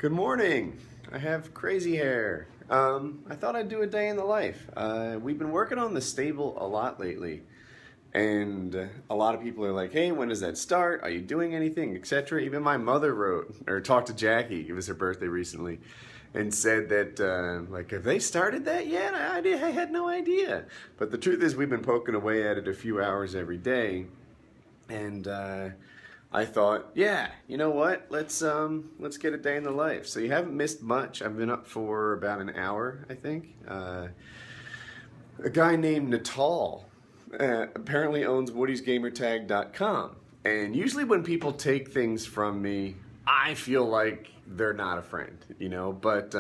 Good morning. I have crazy hair. I thought I'd do a day in the life. We've been working on the stable a lot lately, and a lot of people are like, hey, when does that start? Are you doing anything, etc. Even my mother wrote, or talked to Jackie, it was her birthday recently, and said that, like, have they started that yet? I had no idea. But the truth is we've been poking away at it a few hours every day, and I thought, yeah, you know what? Let's get a day in the life. So you haven't missed much. I've been up for about an hour, I think. A guy named Natal apparently owns WoodysGamertag.com. And usually when people take things from me, I feel like they're not a friend, you know, but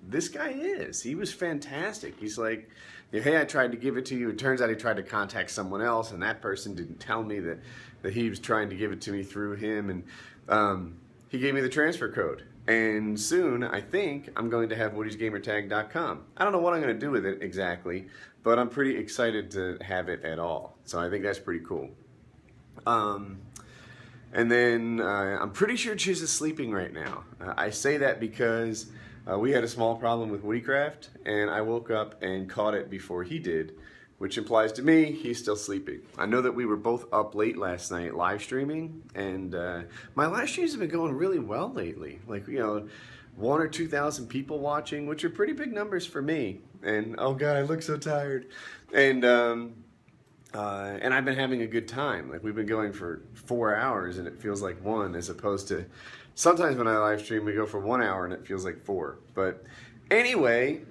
this guy is. He was fantastic. He's like, hey, I tried to give it to you. It turns out he tried to contact someone else, and that person didn't tell me that he was trying to give it to me through him, and he gave me the transfer code. And soon, I think, I'm going to have WoodysGamertag.com. I don't know what I'm going to do with it exactly, but I'm pretty excited to have it at all. So I think that's pretty cool. And then I'm pretty sure Chiz is sleeping right now. I say that because we had a small problem with WoodyCraft, and I woke up and caught it before he did, which implies to me he's still sleeping. I know that we were both up late last night live streaming, and my live streams have been going really well lately. Like, you know, 1,000 or 2,000 people watching, which are pretty big numbers for me. And oh God, I look so tired. And I've been having a good time. Like, we've been going for 4 hours and it feels like 1, as opposed to sometimes when I live stream we go for 1 hour and it feels like 4. But anyway,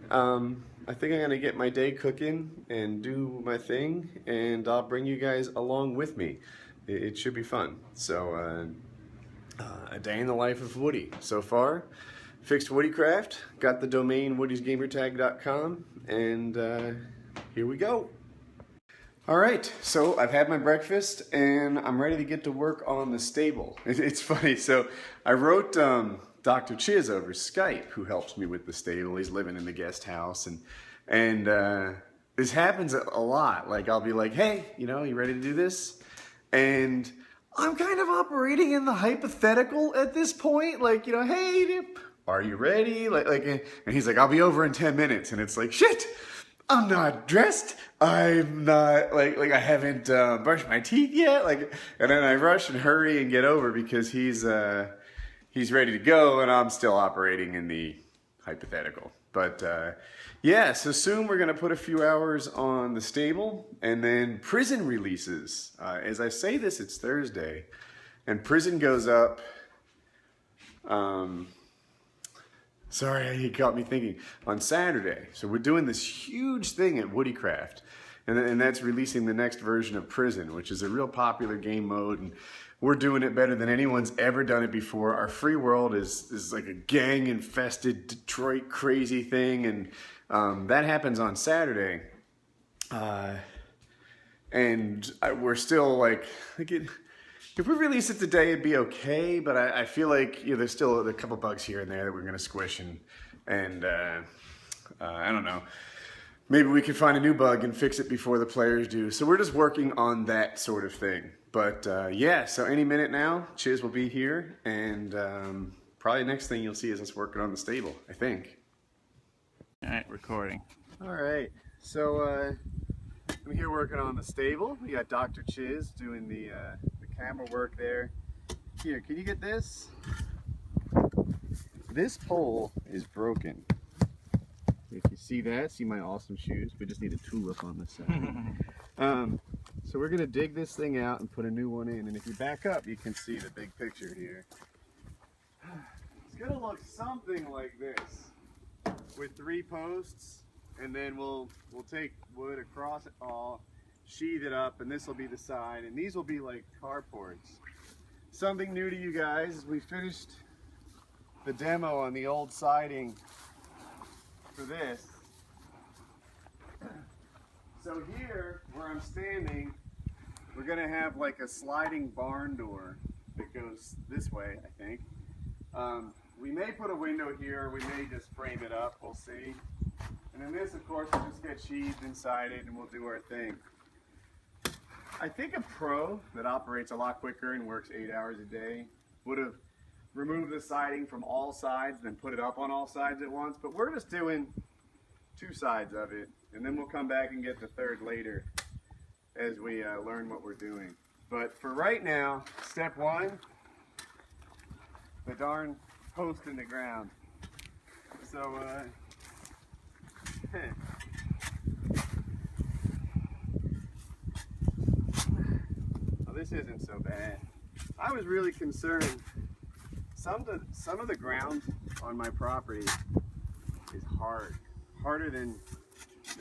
I think I'm gonna get my day cooking and do my thing, and I'll bring you guys along with me. It should be fun. So a day in the life of Woody. So far, fixed WoodyCraft, got the domain WoodysGamertag.com, and here we go. All right, so I've had my breakfast and I'm ready to get to work on the stable. It's funny, so I wrote DrChiz over Skype, who helps me with the stable. He's living in the guest house, and this happens a lot. Like, I'll be like, hey, you know, you ready to do this? And I'm kind of operating in the hypothetical at this point. Like, you know, hey, are you ready? And he's like, I'll be over in 10 minutes. And it's like, shit, I'm not dressed. I'm not, like I haven't brushed my teeth yet. And then I rush and hurry and get over because he's ready to go, and I'm still operating in the hypothetical. But yeah, so soon we're gonna put a few hours on the stable, and then prison releases. As I say this, it's Thursday, and prison goes up. Sorry, you got me thinking. On Saturday. So we're doing this huge thing at WoodyCraft, and that's releasing the next version of Prison, which is a real popular game mode, and we're doing it better than anyone's ever done it before. Our free world is like a gang-infested Detroit crazy thing, and that happens on Saturday. And we're still like if we release it today, it'd be okay, but I feel like, you know, there's still a couple bugs here and there that we're gonna squish, and I don't know. Maybe we could find a new bug and fix it before the players do. So we're just working on that sort of thing. But yeah, so any minute now, Chiz will be here, and probably next thing you'll see is us working on the stable, I think. All right, recording. All right, so I'm here working on the stable. We got DrChiz doing the camera work there. Here, can you get this? This pole is broken. If you see that, see my awesome shoes? We just need a tulip on this side. So we're gonna dig this thing out and put a new one in, and if you back up, you can see the big picture here. It's gonna look something like this, with 3 posts, and then we'll take wood across it all, sheathe it up, and this will be the side, and these will be like carports. Something new to you guys is we finished the demo on the old siding for this. So here, where I'm standing, we're gonna have like a sliding barn door that goes this way, I think. We may put a window here, we may just frame it up, we'll see. And then this, of course, will just get sheathed inside it, and we'll do our thing. I think a pro that operates a lot quicker and works 8 hours a day would have remove the siding from all sides, then put it up on all sides at once. But we're just doing 2 sides of it, and then we'll come back and get the third later as we learn what we're doing. But for right now, step 1, the darn post in the ground. So, well, this isn't so bad. I was really concerned. Some of the ground on my property is hard, harder than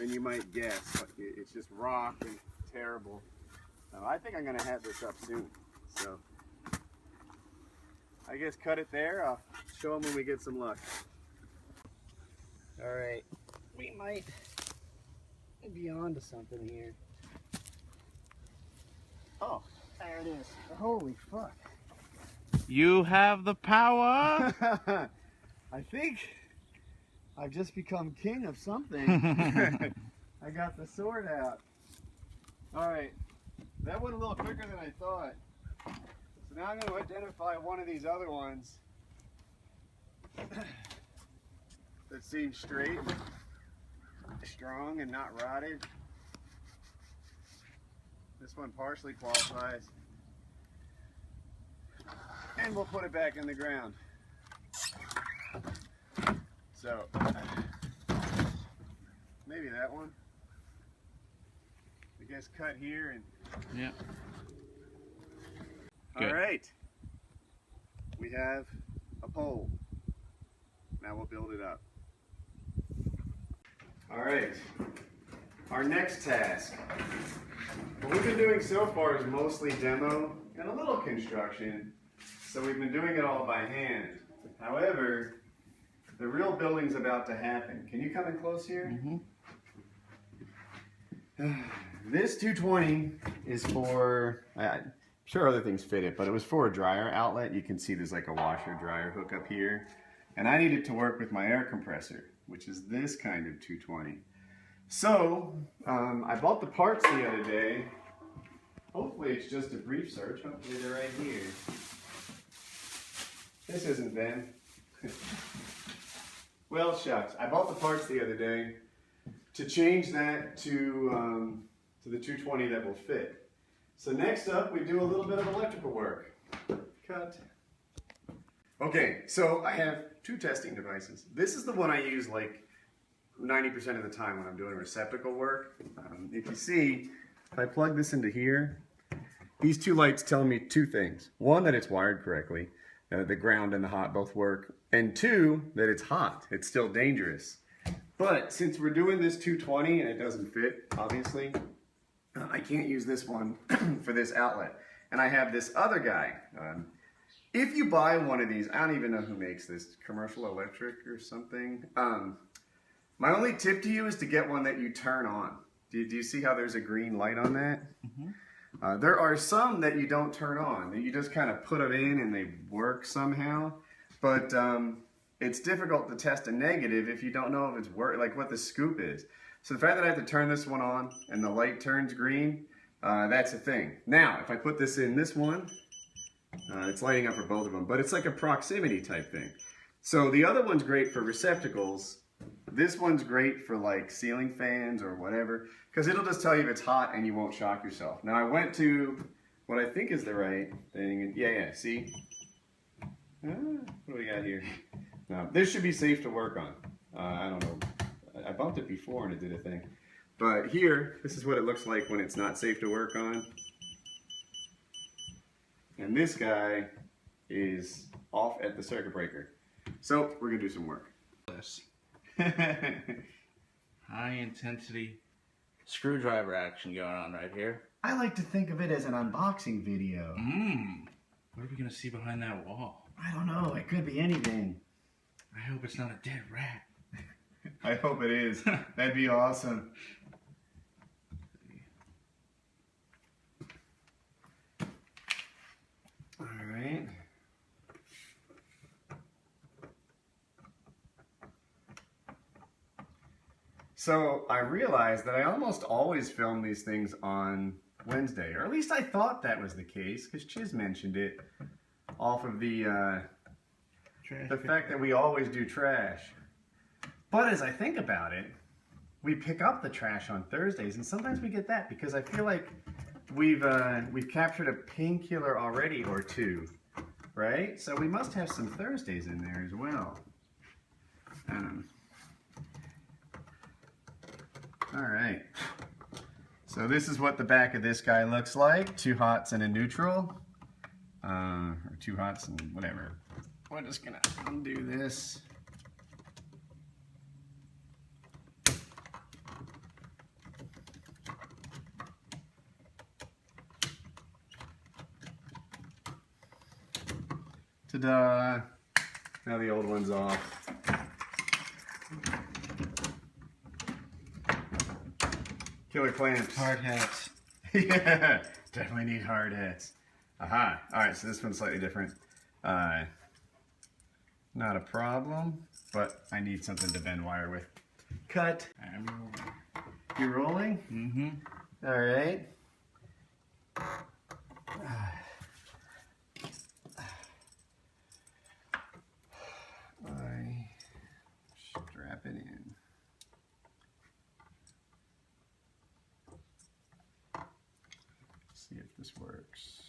you might guess. Like it's just rock and terrible. I think I'm gonna have this up soon. So I guess cut it there. I'll show them when we get some luck. All right, we might be on to something here. Oh, there it is. Holy fuck. You have the power. I think I've just become king of something. I got the sword out. All right, that went a little quicker than I thought. So now I'm going to identify one of these other ones that seems straight, strong, and not rotted. This one partially qualifies. And we'll put it back in the ground. So, maybe that one. I guess cut here and... Yeah. Good. All right. We have a pole. Now we'll build it up. All right. Our next task. What we've been doing so far is mostly demo and a little construction. So we've been doing it all by hand. However, the real building's about to happen. Can you come in close here? Mm-hmm. This 220 is for, I'm sure other things fit it, but it was for a dryer outlet. You can see there's like a washer dryer hook up here. And I need it to work with my air compressor, which is this kind of 220. So, I bought the parts the other day. Hopefully it's just a brief search. Hopefully they're right here. This isn't them. Well, shucks. I bought the parts the other day to change that to the 220 that will fit. So next up, we do a little bit of electrical work. Cut. Okay, so I have 2 testing devices. This is the one I use like 90% of the time when I'm doing receptacle work. If you see, if I plug this into here, these 2 lights tell me 2 things. 1, that it's wired correctly. The ground and the hot both work. And 2, that it's hot. It's still dangerous. But since we're doing this 220 and it doesn't fit, obviously, I can't use this one for this outlet. And I have this other guy. If you buy one of these, I don't even know who makes this, Commercial Electric or something. My only tip to you is to get one that you turn on. Do you see how there's a green light on that? Mm-hmm. There are some that you don't turn on, that you just kind of put them in and they work somehow. But it's difficult to test a negative if you don't know if it's like what the scoop is. So the fact that I have to turn this one on and the light turns green, that's a thing. Now, if I put this in this one, it's lighting up for both of them, but it's like a proximity type thing. So the other one's great for receptacles. This one's great for like ceiling fans or whatever, because it'll just tell you if it's hot and you won't shock yourself. Now I went to what I think is the right thing. Yeah, see? What do we got here? Now, this should be safe to work on. I don't know. I bumped it before and it did a thing. But here, this is what it looks like when it's not safe to work on. And this guy is off at the circuit breaker. So we're gonna do some work. High intensity screwdriver action going on right here. I like to think of it as an unboxing video. What are we gonna see behind that wall? I don't know, it could be anything. I hope it's not a dead rat. I hope it is. That'd be awesome. All right. So I realized that I almost always film these things on Wednesday, or at least I thought that was the case, because Chiz mentioned it off of the the fact that we always do trash. But as I think about it, we pick up the trash on Thursdays, and sometimes we get that because I feel like we've captured a painkiller already or two, right? So we must have some Thursdays in there as well. All right. So this is what the back of this guy looks like. 2 hots and a neutral. Or 2 hots and whatever. We're just gonna undo this. Ta-da! Now the old one's off. Killer clamps. Hard hats. Yeah, definitely need hard hats. Aha. Alright, so this one's slightly different. Not a problem, but I need something to bend wire with. Cut. I'm rolling. You rolling? Mm-hmm. Alright. I strap it in. See if this works.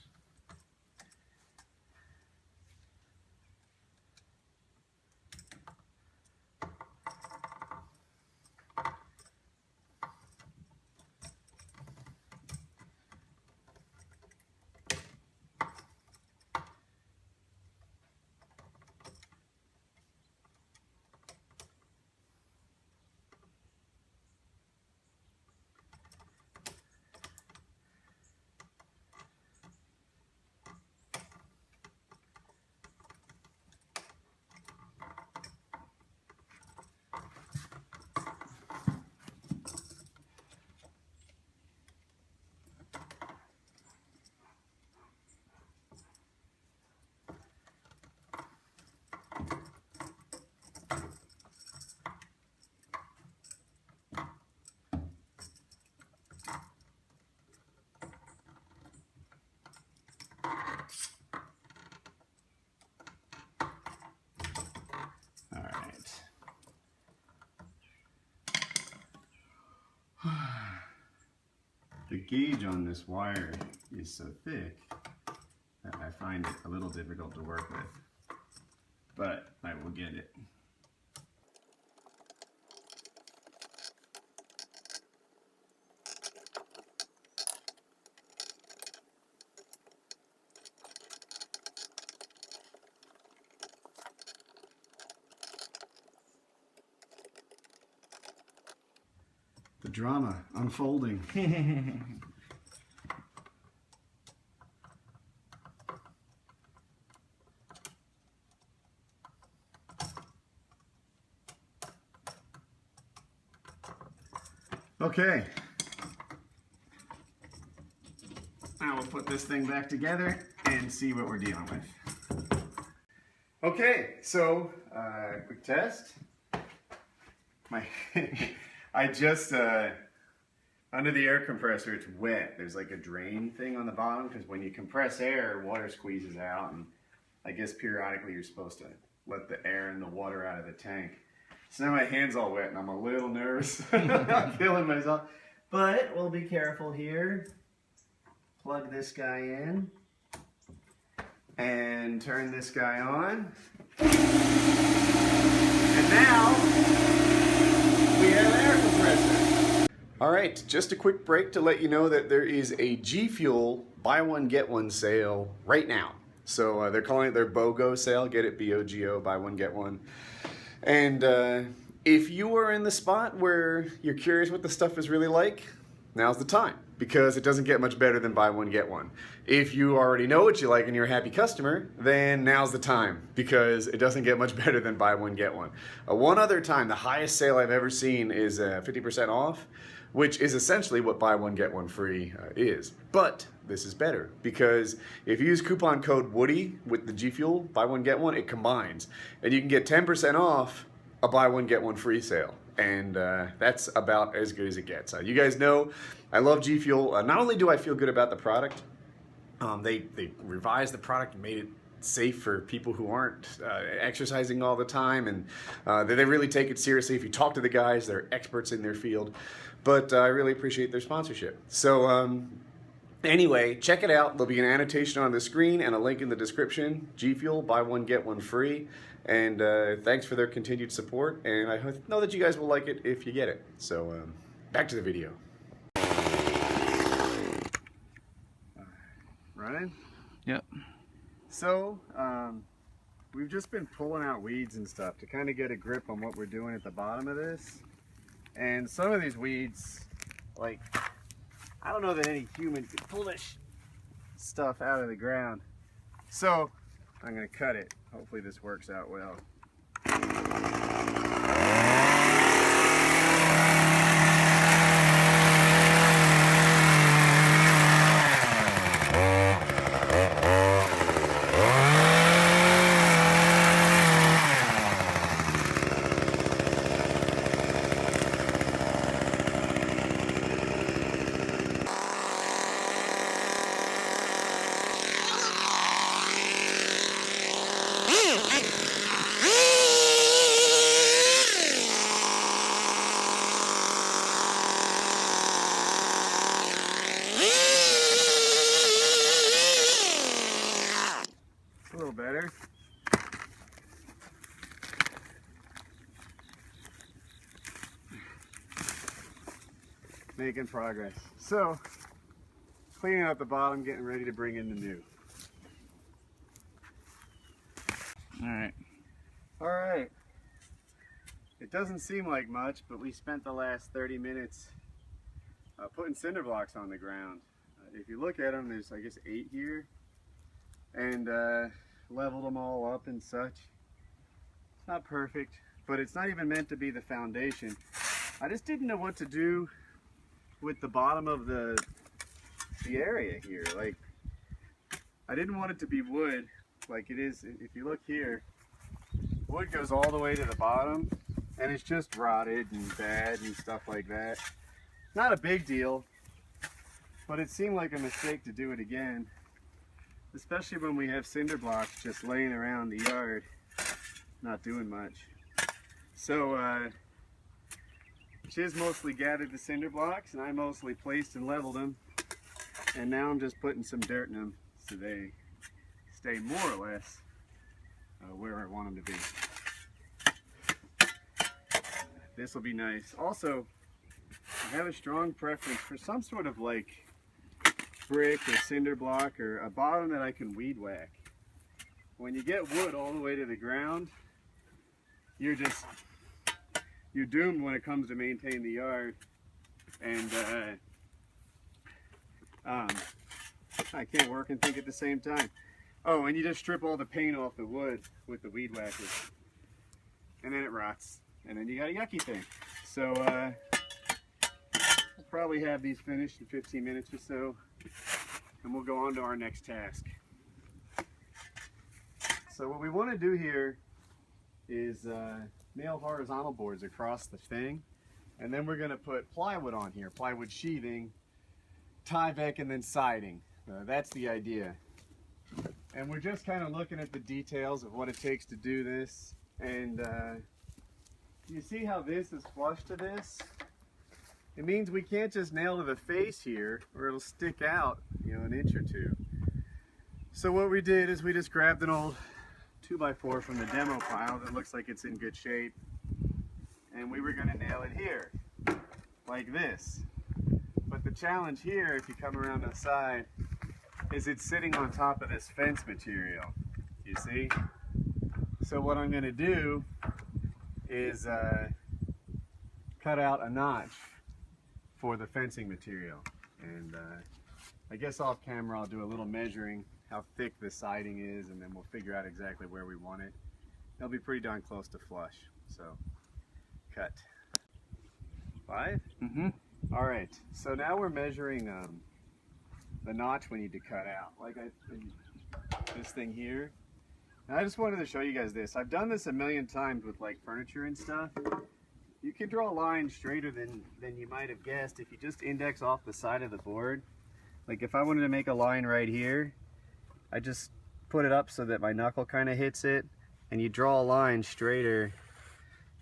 The gauge on this wire is so thick that I find it a little difficult to work with, but I will get it. The drama unfolding. Okay. Now we'll put this thing back together and see what we're dealing with. Okay, so quick test. I just, under the air compressor, it's wet. There's like a drain thing on the bottom because when you compress air, water squeezes out, and I guess periodically you're supposed to let the air and the water out of the tank. So now my hand's all wet and I'm a little nervous. I'm feeling myself. But we'll be careful here. Plug this guy in. And turn this guy on. And now we have air compressor. Alright, just a quick break to let you know that there is a Gfuel buy one get one sale right now. So they're calling it their BOGO sale. Get it, B-O-G-O, buy one get one. And if you are in the spot where you're curious what the stuff is really like, now's the time, because it doesn't get much better than buy one get one. If you already know what you like and you're a happy customer, then now's the time, because it doesn't get much better than buy one get one. One other time, the highest sale I've ever seen is 50% off, which is essentially what buy one get one free is. But this is better, because if you use coupon code Woody with the Gfuel buy one get one, it combines, and you can get 10% off a buy one get one free sale. And that's about as good as it gets. You guys know I love Gfuel. Not only do I feel good about the product, they revised the product and made it safe for people who aren't exercising all the time, and they really take it seriously. If you talk to the guys, they're experts in their field. But I really appreciate their sponsorship. So anyway, check it out. There'll be an annotation on the screen and a link in the description. Gfuel, buy one, get one free. And thanks for their continued support. And I know that you guys will like it if you get it. So back to the video. Running? Yep. So, we've just been pulling out weeds and stuff to kind of get a grip on what we're doing at the bottom of this. And some of these weeds, like, I don't know that any human could pull this stuff out of the ground. So, I'm going to cut it. Hopefully this works out well. A little better. Making progress. So, cleaning out the bottom, getting ready to bring in the new. Alright. Alright. It doesn't seem like much, but we spent the last 30 minutes putting cinder blocks on the ground. If you look at them, there's I guess 8 here. And leveled them all up and such. It's not perfect, but it's not even meant to be the foundation. I just didn't know what to do with the bottom of the area here. Like, I didn't want it to be wood like it is. If you look here, wood goes all the way to the bottom and it's just rotted and bad and stuff like that. Not a big deal, but it seemed like a mistake to do it again. Especially when we have cinder blocks just laying around the yard, not doing much. So, Chiz mostly gathered the cinder blocks, and I mostly placed and leveled them. And now I'm just putting some dirt in them so they stay more or less where I want them to be. This will be nice. Also, I have a strong preference for some sort of like brick or cinder block or a bottom that I can weed whack. When you get wood all the way to the ground, you're doomed when it comes to maintain the yard. And I can't work and think at the same time. Oh, and you just strip all the paint off the wood with the weed whacker, and then it rots, and then you got a yucky thing. So I'll probably have these finished in 15 minutes or so, and we'll go on to our next task. So what we want to do here is nail horizontal boards across the thing, and then we're going to put plywood on here, plywood sheathing, Tyvek, and then siding. That's the idea. And we're just kind of looking at the details of what it takes to do this. And you see how this is flush to this? It means we can't just nail to the face here or it'll stick out, you know, an inch or two. So what we did is we just grabbed an old 2x4 from the demo pile that looks like it's in good shape, and we were going to nail it here like this. But the challenge here, if you come around the side, is it's sitting on top of this fence material, you see? So what I'm going to do is cut out a notch for the fencing material, and I guess off camera I'll do a little measuring how thick the siding is, and then we'll figure out exactly where we want it. It'll be pretty darn close to flush. So cut 5. All right, so now we're measuring the notch we need to cut out, like this thing here. And I just wanted to show you guys this. I've done this a million times with like furniture and stuff. You can draw a line straighter than you might have guessed if you just index off the side of the board. Like if I wanted to make a line right here, I just put it up so that my knuckle kind of hits it, and you draw a line straighter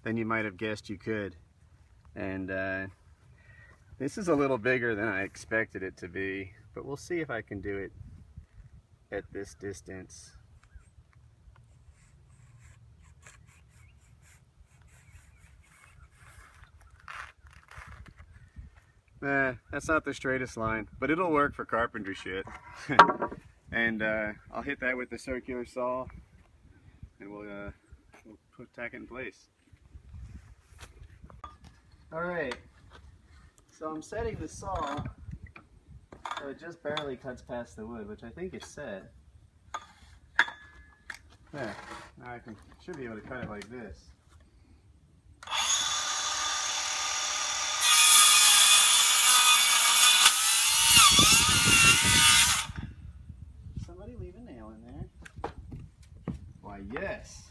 than you might have guessed you could. And this is a little bigger than I expected it to be, but we'll see if I can do it at this distance. That's not the straightest line, but it'll work for carpentry shit. And I'll hit that with the circular saw, and we'll tack it in place. Alright, so I'm setting the saw so it just barely cuts past the wood, which I think is set. There, now I should be able to cut it like this. Somebody leave a nail in there. Why, yes.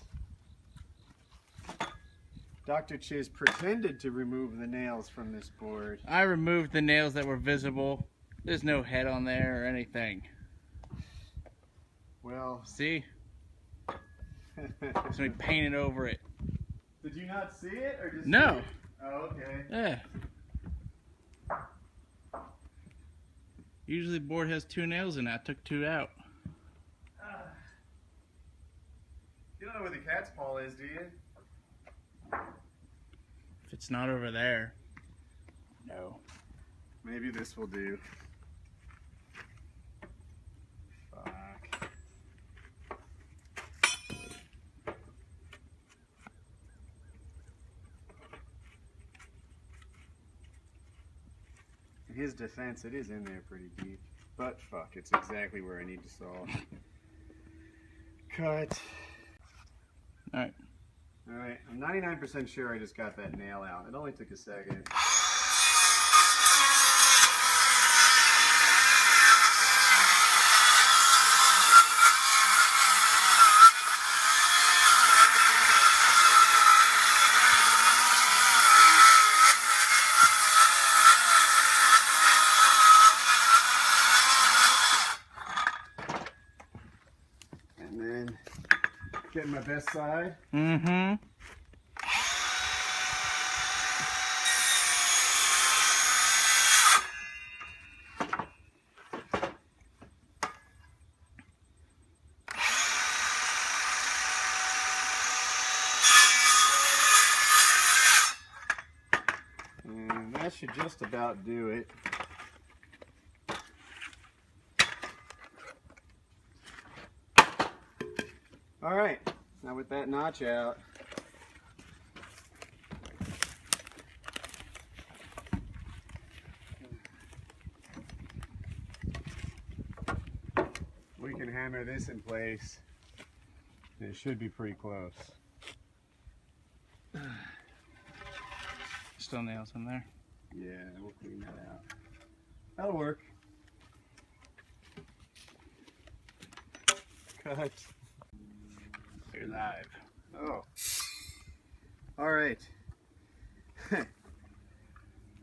DrChiz pretended to remove the nails from this board. I removed the nails that were visible. There's no head on there or anything. Well, see? Somebody painted over it. Did you not see it, or just no? See it? Oh, okay. Yeah. Usually the board has 2 nails in it. I took 2 out. You don't know where the cat's paw is, do you? If it's not over there, no. Maybe this will do. Fuck. In his defense, it is in there pretty deep. But fuck, it's exactly where I need to saw. Cut. Alright. Alright, I'm 99% sure I just got that nail out. It only took a second. And then getting my best side. Mm-hmm. And that should just about do it. Alright, now with that notch out, we can hammer this in place. It should be pretty close. Still nails in there. Yeah, we'll clean that out. That'll work. Cut. You're live. Oh. Alright.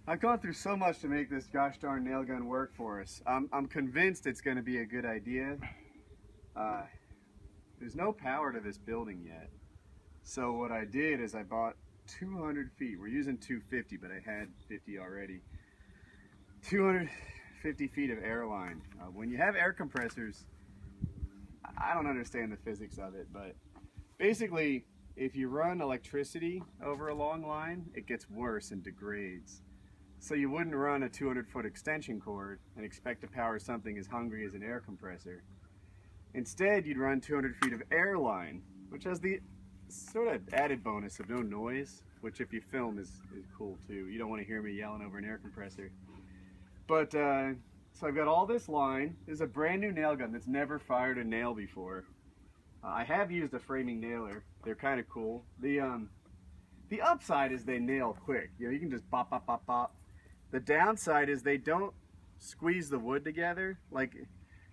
I've gone through so much to make this gosh darn nail gun work for us. I'm convinced it's going to be a good idea. There's no power to this building yet. So what I did is I bought 200 feet. We're using 250, but I had 50 already. 250 feet of air line. When you have air compressors, I don't understand the physics of it, but basically, if you run electricity over a long line, it gets worse and degrades. So you wouldn't run a 200-foot extension cord and expect to power something as hungry as an air compressor. Instead, you'd run 200 feet of air line, which has the sort of added bonus of no noise, which if you film is cool too. You don't want to hear me yelling over an air compressor. But, so I've got all this line. This is a brand new nail gun that's never fired a nail before. I have used a framing nailer. They're kind of cool. The upside is they nail quick. You know, you can just bop, bop, bop, bop. The downside is they don't squeeze the wood together. Like,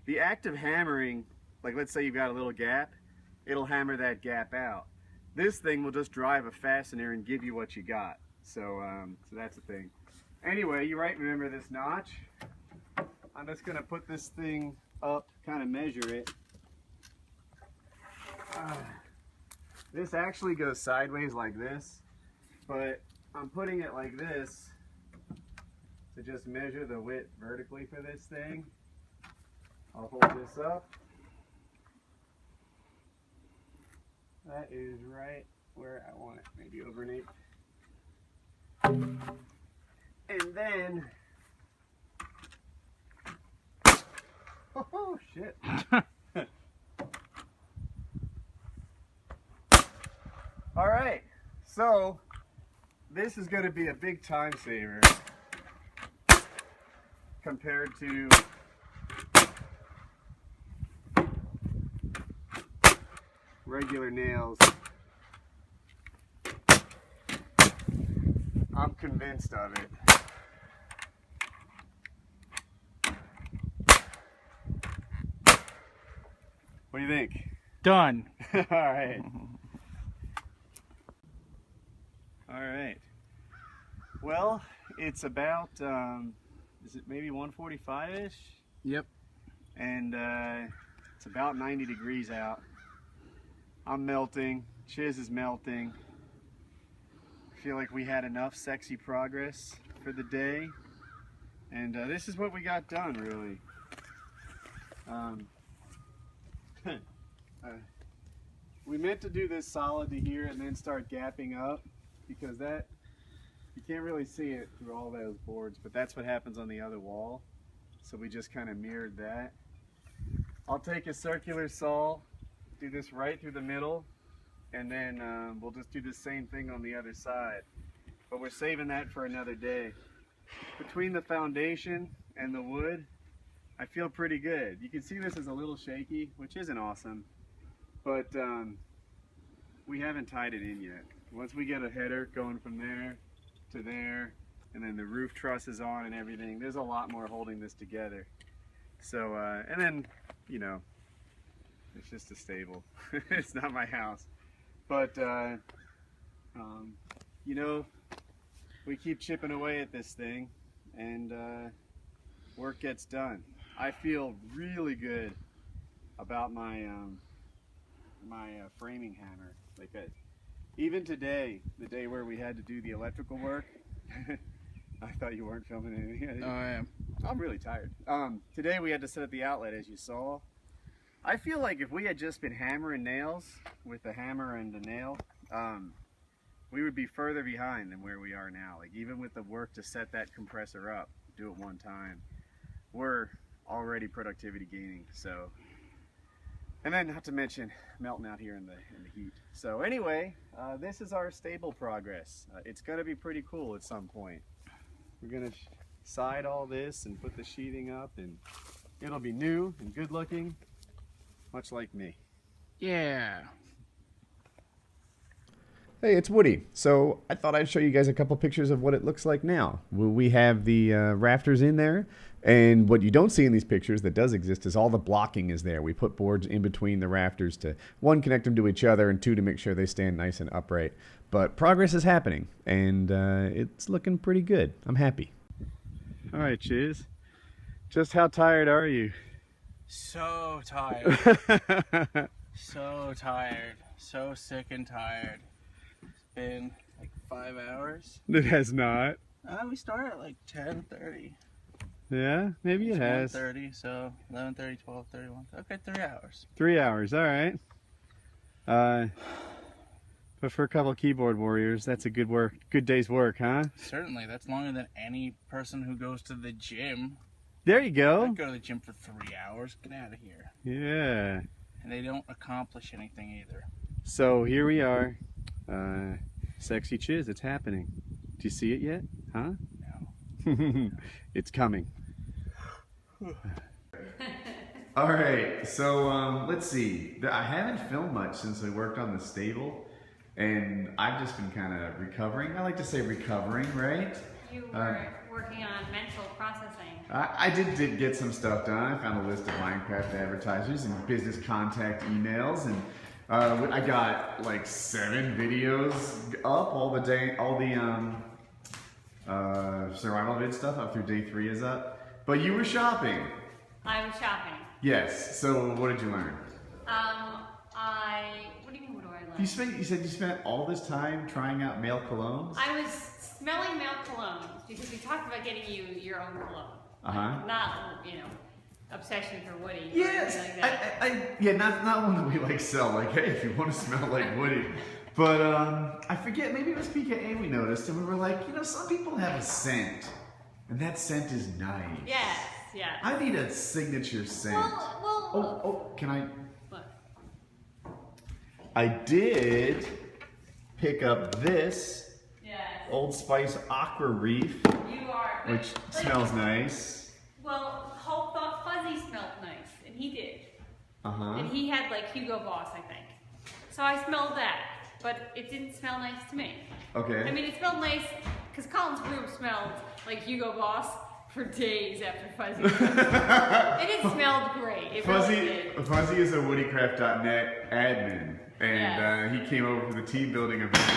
the act of hammering, like let's say you've got a little gap, it'll hammer that gap out. This thing will just drive a fastener and give you what you got. So, so that's the thing. Anyway, you might remember this notch. I'm just gonna put this thing up, kind of measure it. This actually goes sideways like this, but I'm putting it like this to just measure the width vertically for this thing. I'll hold this up. That is right where I want it, maybe over an eighth. And then, oh shit. All right, so this is going to be a big time saver compared to regular nails. I'm convinced of it. What do you think? Done. All right. All right. Well, it's about, is it maybe 145-ish? Yep. And it's about 90 degrees out. I'm melting. Chiz is melting. I feel like we had enough sexy progress for the day. And this is what we got done, really. We meant to do this solid to here and then start gapping up, because that, you can't really see it through all those boards, but that's what happens on the other wall. So we just kind of mirrored that. I'll take a circular saw, do this right through the middle, and then we'll just do the same thing on the other side. But we're saving that for another day. Between the foundation and the wood, I feel pretty good. You can see this is a little shaky, which isn't awesome, but we haven't tied it in yet. Once we get a header going from there to there, and then the roof truss is on and everything, there's a lot more holding this together. So, and then, you know, it's just a stable. It's not my house. But, you know, we keep chipping away at this thing, and work gets done. I feel really good about my framing hammer. Like even today, the day where we had to do the electrical work, I thought you weren't filming anything. Oh, I am. I'm really tired. Today we had to set up the outlet, as you saw. I feel like if we had just been hammering nails with the hammer and the nail, we would be further behind than where we are now. Like even with the work to set that compressor up, do it one time, we're already productivity gaining. So, and then not to mention melting out here in the heat. So anyway, this is our stable progress. It's gonna be pretty cool at some point. We're gonna side all this and put the sheathing up, and it'll be new and good looking, much like me. Yeah. Hey, it's Woody. So I thought I'd show you guys a couple pictures of what it looks like now. We have the rafters in there, and what you don't see in these pictures that does exist is all the blocking is there. We put boards in between the rafters to, one, connect them to each other, and two, to make sure they stand nice and upright. But progress is happening, and it's looking pretty good. I'm happy. All right, Chiz. Just how tired are you? So tired. So tired. So sick and tired. It's been like 5 hours. It has not. We started at like 10:30. Yeah, maybe it has. 1:30, so 11:30, 12:30, 1. Okay, 3 hours. 3 hours, all right. But for a couple of keyboard warriors, that's a good day's work, huh? Certainly, that's longer than any person who goes to the gym. There you go. I go to the gym for 3 hours. Get out of here. Yeah. And they don't accomplish anything either. So here we are. Sexy Chiz, it's happening. Do you see it yet? Huh? No. It's coming. All right, so let's see. I haven't filmed much since I worked on the stable, and I've just been kind of recovering. I like to say recovering, right? You were working on mental processing. I did get some stuff done. I found a list of Minecraft advertisers and business contact emails, and I got like 7 videos up. All the survival vid stuff up through day 3 is up. But you were shopping. I was shopping. Yes. So what did you learn? I You said you spent all this time trying out male colognes? I was smelling male colognes because we talked about getting you your own cologne. Not, obsession for Woody. Yes. Like that. Not one that we like sell. Like, hey, if you want to smell like Woody. But I forget. Maybe it was PKA we noticed, and we were like, some people have a scent, and that scent is nice. Yes. Yeah. I need a signature scent. Well. Can I? What? I did pick up this Old Spice Aqua Reef, which smells nice. Well, Hope thought Fuzzy smelled nice, and he did. And he had like Hugo Boss, I think. So I smelled that, but it didn't smell nice to me. Okay. I mean, it smelled nice because Colin's room smelled like Hugo Boss for days after Fuzzy. And it smelled great. It really did. Fuzzy is a WoodyCraft.net admin, and he came over for the team building event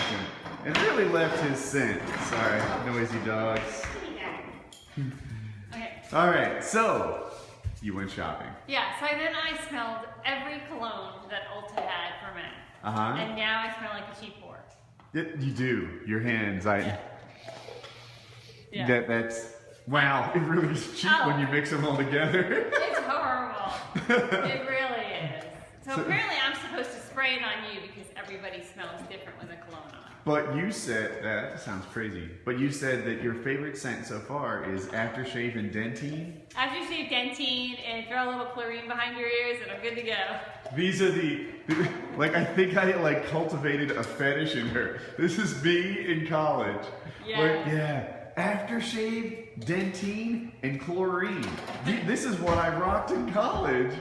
and really left his scent. Sorry, noisy dogs. Okay. All right, so you went shopping. Yeah, so then I smelled every cologne that Ulta had for men. And now I smell like a cheap whore. You do. Your hands, Yeah. That's wow. It really is cheap when you mix them all together. It's horrible. It really is. So apparently I'm supposed to spray it on you because everybody smells different with a cologne on. But you said, that sounds crazy, but you said that your favorite scent so far is aftershave and Dentine? Aftershave, Dentine, and throw a little chlorine behind your ears and I'm good to go. These are I think I cultivated a fetish in her. This is me in college. Yeah. Aftershave, Dentine, and chlorine. This is what I rocked in college.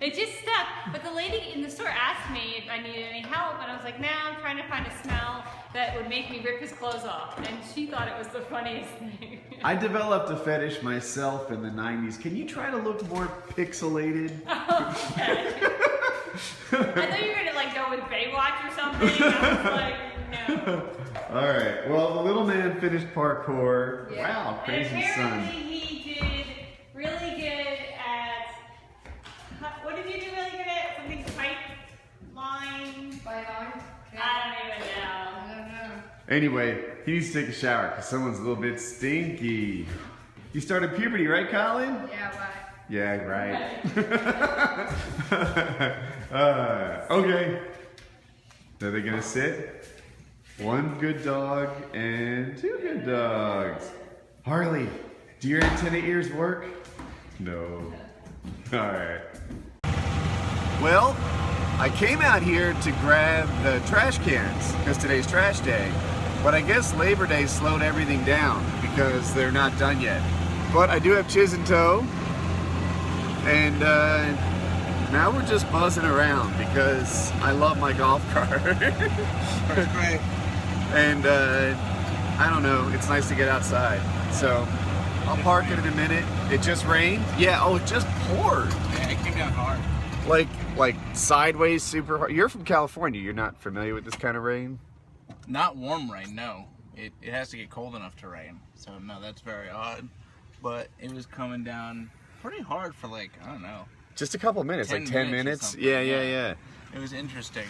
It just stuck. But the lady in the store asked me if I needed any help, and I was like, I'm trying to find a smell that would make me rip his clothes off. And she thought it was the funniest thing. I developed a fetish myself in the 90s. Can you try to look more pixelated? Okay. I thought you were going to go with Baywatch or something. I was like, no. All right. Well, the little man finished parkour. Yeah. Wow, crazy and apparently son. he did really good at. What did you do really good at? Something pipeline? I don't even know. Anyway, he needs to take a shower because someone's a little bit stinky. You started puberty, right, Colin? Yeah, right. Okay. Are they gonna sit? One good dog and two good dogs. Harley, do your antenna ears work? No. All right. Well, I came out here to grab the trash cans because today's trash day, but I guess Labor Day slowed everything down because they're not done yet. But I do have Chiz in tow, and now we're just buzzing around because I love my golf cart. That's great. And I don't know, it's nice to get outside. So I'll park it in a minute. It just rained? Yeah, it just poured. Yeah, it came down hard. Like sideways, super hard. You're from California. You're not familiar with this kind of rain? Not warm rain, no. It has to get cold enough to rain. So no, that's very odd. But it was coming down pretty hard for I don't know. Just a couple minutes, 10 like 10 minutes. Yeah. It was interesting.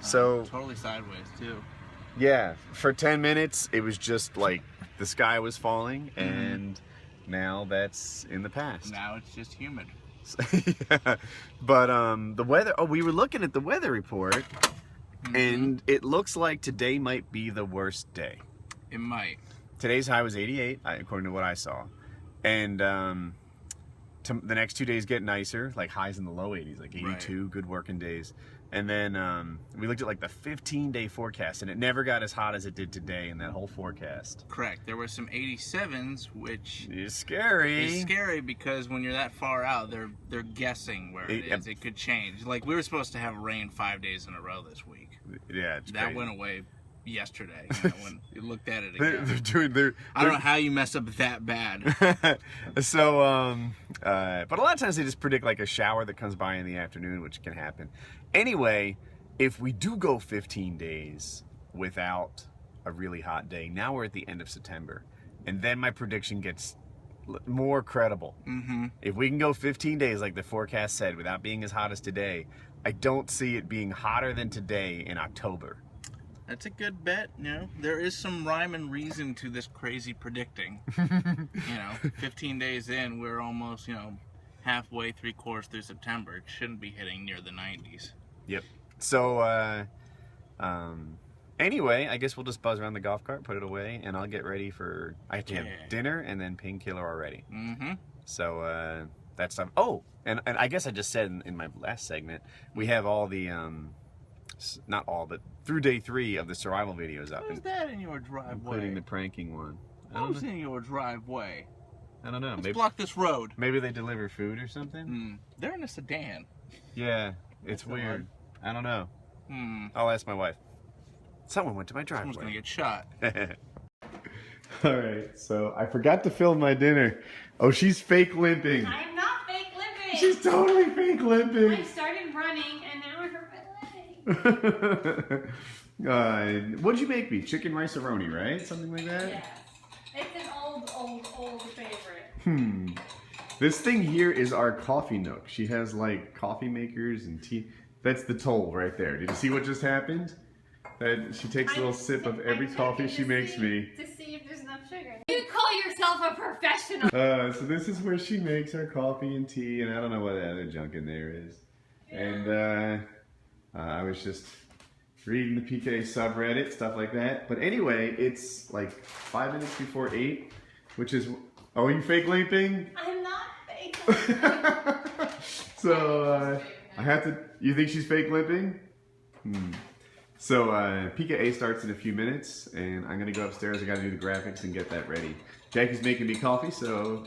So totally sideways too. Yeah, for 10 minutes it was just like the sky was falling, and now that's in the past. Now it's just humid. Yeah. But the weather, we were looking at the weather report, and it looks like today might be the worst day. It might. Today's high was 88, according to what I saw. And the next 2 days get nicer, like highs in the low 80s, like 82, right. Good working days. And then we looked at the 15-day forecast, and it never got as hot as it did today in that whole forecast. Correct. There were some 87s, which is scary. It's scary because when you're that far out, they're guessing where it is. It could change. Like, we were supposed to have rain 5 days in a row this week. Yeah, it's that crazy. Went away yesterday when you looked at it again. They're I don't know how you mess up that bad. So, but a lot of times they just predict like a shower that comes by in the afternoon, which can happen. Anyway, if we do go 15 days without a really hot day, now we're at the end of September, and then my prediction gets more credible. If we can go 15 days like the forecast said without being as hot as today, I don't see it being hotter than today in October. That's a good bet, you know. There is some rhyme and reason to this crazy predicting. 15 days in, we're almost, halfway, 3/4 through September. It shouldn't be hitting near the 90s. Yep. So, anyway, I guess we'll just buzz around the golf cart, put it away, and I'll get ready for, I have to have dinner and then painkiller already. Mm-hmm. So, that's time. Oh, and I guess I just said in my last segment, we have all the, not all, but through day 3 of the survival videos up. Who's that in your driveway? Including the pranking one. Who's in your driveway? I don't know. Let's block this road. Maybe they deliver food or something? They're in a sedan. Yeah, it's weird. I don't know. I'll ask my wife. Someone went to my driveway. Someone's gonna get shot. Alright, so I forgot to film my dinner. Oh, she's fake limping. I am not fake limping. She's totally fake limping. I started running and now I hurt my leg. What'd you make me? Chicken rice-a-roni, right? Something like that? Yes. It's an old favorite. This thing here is our coffee nook. She has like coffee makers and tea. That's the toll right there. Did you see what just happened? That she takes a little sip of every coffee she makes me. To see if there's enough sugar. You call yourself a professional. So this is where she makes her coffee and tea, and I don't know what other junk in there is. And I was just reading the PK subreddit, stuff like that. But anyway, it's like 5 minutes before 8, which is, oh, are you fake limping? I'm not fake. So I have to, you think she's fake limping? So PKA starts in a few minutes, and I'm gonna go upstairs. I gotta do the graphics and get that ready. Jackie's making me coffee, so,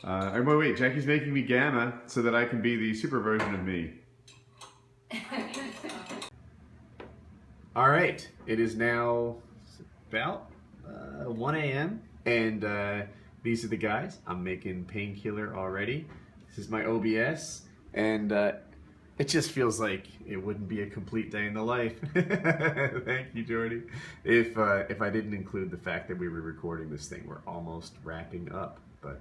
wait, Jackie's making me gamma so that I can be the super version of me. All right, it is now about 1 a.m. and these are the guys. I'm making painkiller already. This is my OBS, and it just feels like it wouldn't be a complete day in the life. Thank you, Jordy. If I didn't include the fact that we were recording this thing, we're almost wrapping up. But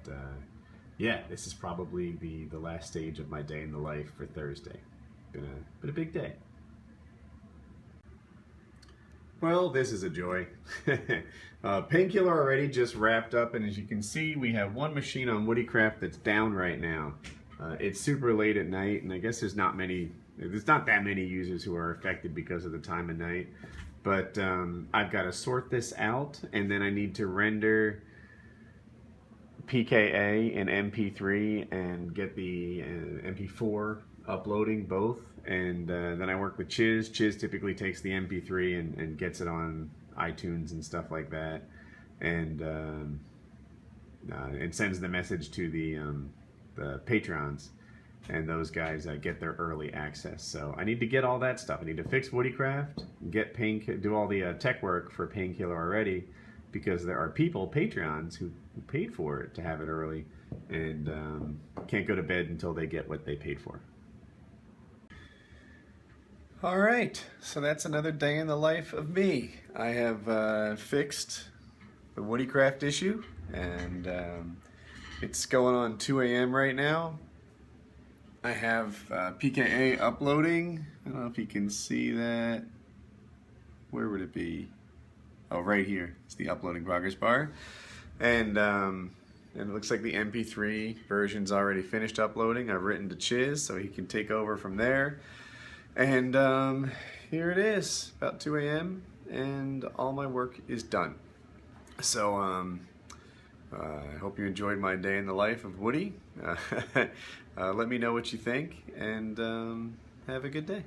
yeah, this is probably the last stage of my day in the life for Thursday. Been a big day. Well, this is a joy. Painkiller already just wrapped up, and as you can see, we have one machine on WoodyCraft that's down right now. It's super late at night, and I guess there's not that many users who are affected because of the time of night. But I've got to sort this out, and then I need to render PKA and MP3 and get the MP4 uploading both. And then I work with Chiz. Chiz typically takes the MP3 and gets it on iTunes and stuff like that, and sends the message to the Patrons, and those guys get their early access. So I need to get all that stuff. I need to fix WoodyCraft, do all the tech work for Painkiller already, because there are people, Patrons, who paid for it to have it early, and can't go to bed until they get what they paid for. All right, so that's another day in the life of me. I have fixed the WoodyCraft issue, and it's going on 2 a.m. right now. I have PKA uploading. I don't know if you can see that. Where would it be? Oh, right here. It's the uploading progress bar. And it looks like the MP3 version's already finished uploading. I've written to Chiz so he can take over from there. And here it is, about 2 a.m. and all my work is done. So I hope you enjoyed my day in the life of Woody. Let me know what you think, and have a good day.